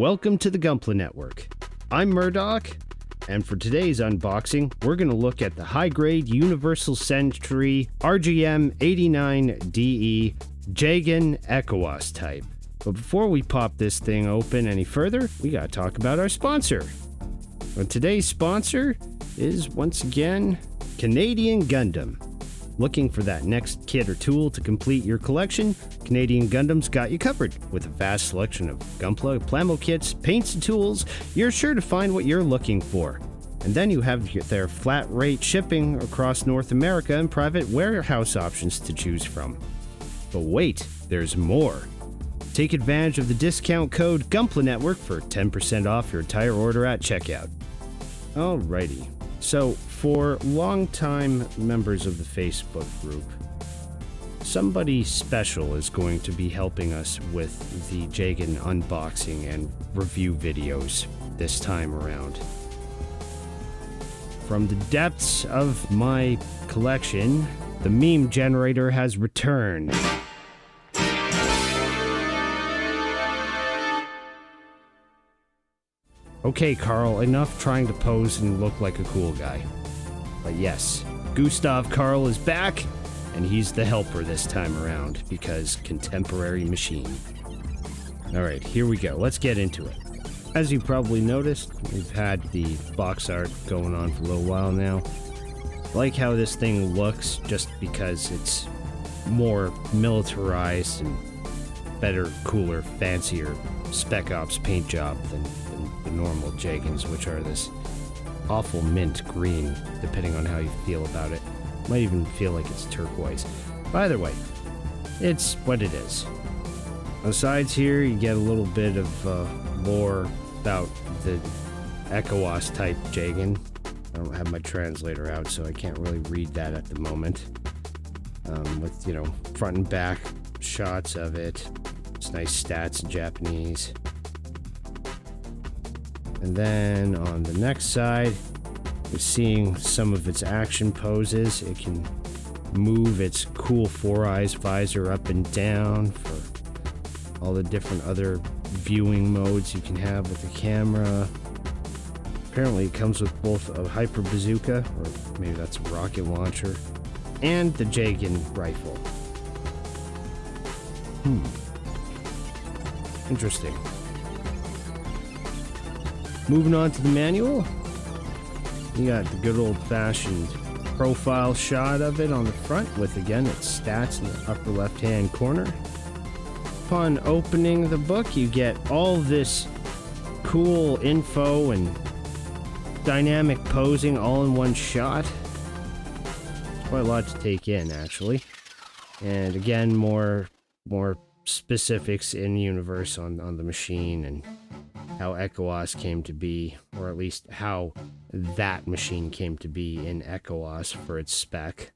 Welcome to the Gunpla Network. I'm Murdoch, and for today's unboxing, we're going to look at the high-grade Universal Century RGM-89De Jegan ECOAS Type. But before we pop this thing open any further, we got to talk about our sponsor. And today's sponsor is, once again, Canadian Gundam. Looking for that next kit or tool to complete your collection? Canadian Gundam's got you covered. With a vast selection of Gunpla, plamo kits, paints, and tools, you're sure to find what you're looking for. And then you have their flat rate shipping across North America and private warehouse options to choose from. But wait, there's more. Take advantage of the discount code Gunpla Network for 10% off your entire order at checkout. Alrighty. So, for longtime members of the Facebook group, somebody special is going to be helping us with the Jegan unboxing and review videos this time around. From the depths of my collection, the meme generator has returned. Okay, Carl, enough trying to pose and look like a cool guy. But yes, Gustav Karl is back, and he's the helper this time around, because contemporary machine. Alright, here we go. Let's get into it. As you probably noticed, we've had the box art going on for a little while now. I like how this thing looks, just because it's more militarized and better, cooler, fancier Spec Ops paint job than the normal Jegans, which are this awful mint green, depending on how you feel about it. Might even feel like it's turquoise. But either way, it's what it is. On the sides here, you get a little bit of lore about the ECOAS Type Jegan. I don't have my translator out, so I can't really read that at the moment. With, front and back shots of it. It's nice stats in Japanese. And then on the next side, we're seeing some of its action poses. It can move its cool Four Eyes visor up and down for all the different other viewing modes you can have with the camera. Apparently it comes with both a hyper bazooka, or maybe that's a rocket launcher, and the Jegan rifle. Interesting. Moving on to the manual, you got the good old-fashioned profile shot of it on the front with, again, its stats in the upper left-hand corner. Upon opening the book, you get all this cool info and dynamic posing all in one shot. It's quite a lot to take in, actually. And again, more specifics in universe on the machine and how ECOAS came to be, or at least how that machine came to be in ECOAS for its spec.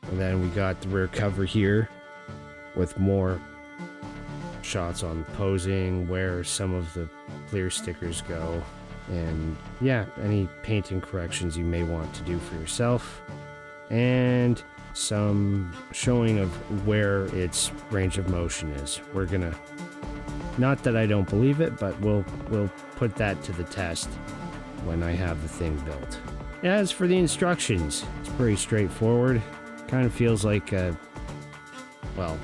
And then we got the rear cover here with more shots on posing, where some of the clear stickers go, and yeah, any painting corrections you may want to do for yourself, and some showing of where its range of motion is. We're gonna, not that I don't believe it, but we'll put that to the test when I have the thing built. As for the instructions, it's pretty straightforward. Kind of feels like well,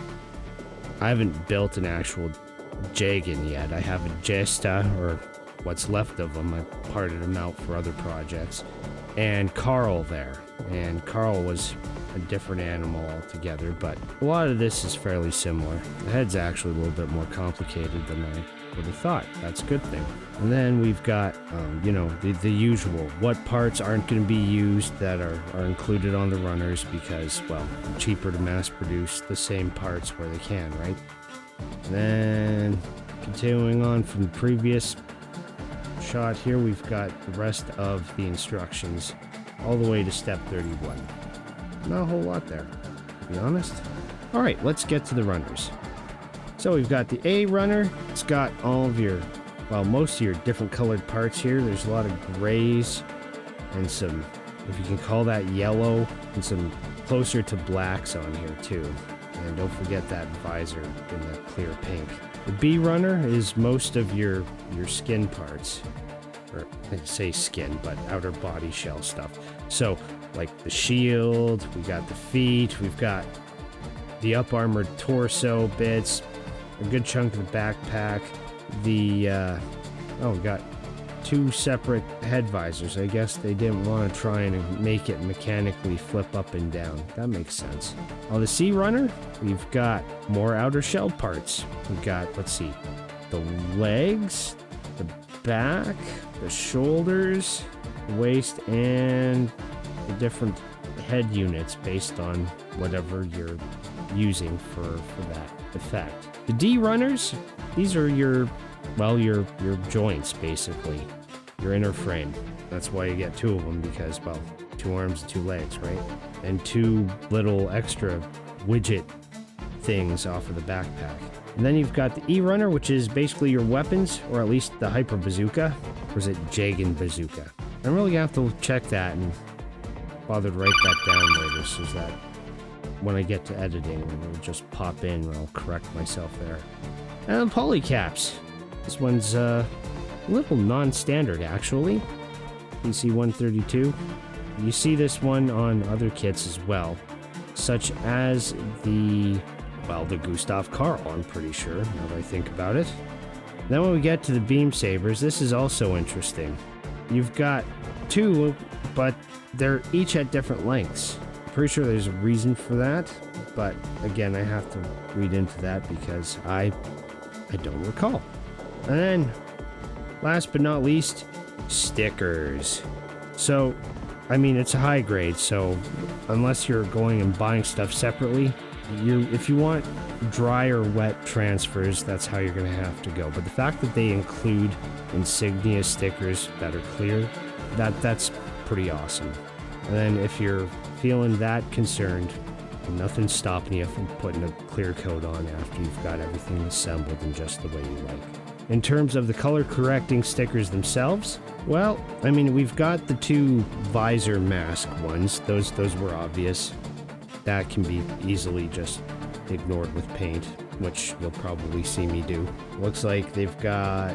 I haven't built an actual Jegan yet. I have a Jesta, or what's left of them. I parted them out for other projects. And Carl there. And Carl was a different animal altogether, but a lot of this is fairly similar. The head's actually a little bit more complicated than I would have thought. That's a good thing. And then we've got, the usual. What parts aren't going to be used that are included on the runners because, well, cheaper to mass produce the same parts where they can, right? And then, continuing on from the previous shot here, we've got the rest of the instructions all the way to step 31. Not a whole lot there, to be honest. Alright, let's get to the runners. So we've got the A runner. It's got all of your, well, most of your different colored parts here. There's a lot of grays and some, if you can call that yellow, and some closer to blacks on here too. And don't forget that visor in the clear pink. The B runner is most of your skin parts. Or I say skin, but outer body shell stuff. So, like the shield, we got the feet, we've got the up armored torso bits, a good chunk of the backpack, we got 2 separate head visors. I guess they didn't want to try and make it mechanically flip up and down. That makes sense. On the C runner, we've got more outer shell parts. We've got, let's see, the legs, the back, the shoulders, the waist, and the different head units based on whatever you're using for that effect. The D runners, these are your joints, basically. Your inner frame. That's why you get 2 of them, because, well, 2 arms and 2 legs, right? And 2 little extra widget things off of the backpack. And then you've got the E runner, which is basically your weapons, or at least the hyper bazooka. Or is it Jegan bazooka? I'm really gonna have to check that and bother to write that down later, so that when I get to editing, it'll just pop in and I'll correct myself there. And polycaps. This one's a little non-standard, actually. PC-132. You see this one on other kits as well, such as the Gustav Karl, I'm pretty sure, now that I think about it. Then when we get to the beam sabers, this is also interesting. You've got 2, but they're each at different lengths. I'm pretty sure there's a reason for that, but again, I have to read into that because I don't recall. And then, last but not least, stickers. So, I mean, it's a high grade, so unless you're going and buying stuff separately, if you want dry or wet transfers, that's how you're going to have to go. But the fact that they include insignia stickers that are clear, that's pretty awesome. And then if you're feeling that concerned, nothing's stopping you from putting a clear coat on after you've got everything assembled in just the way you like. In terms of the color correcting stickers themselves, well, I mean, we've got the 2 visor mask ones. Those were obvious. That can be easily just ignored with paint, which you'll probably see me do. Looks like they've got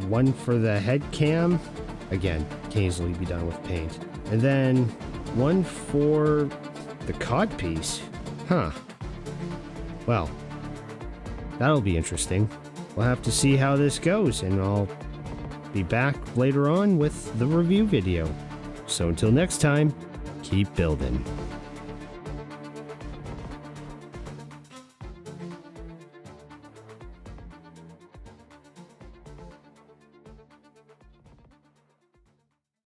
1 for the head cam. Again, can easily be done with paint. And then 1 for the codpiece. Huh. Well, that'll be interesting. We'll have to see how this goes, and I'll be back later on with the review video. So until next time, keep building.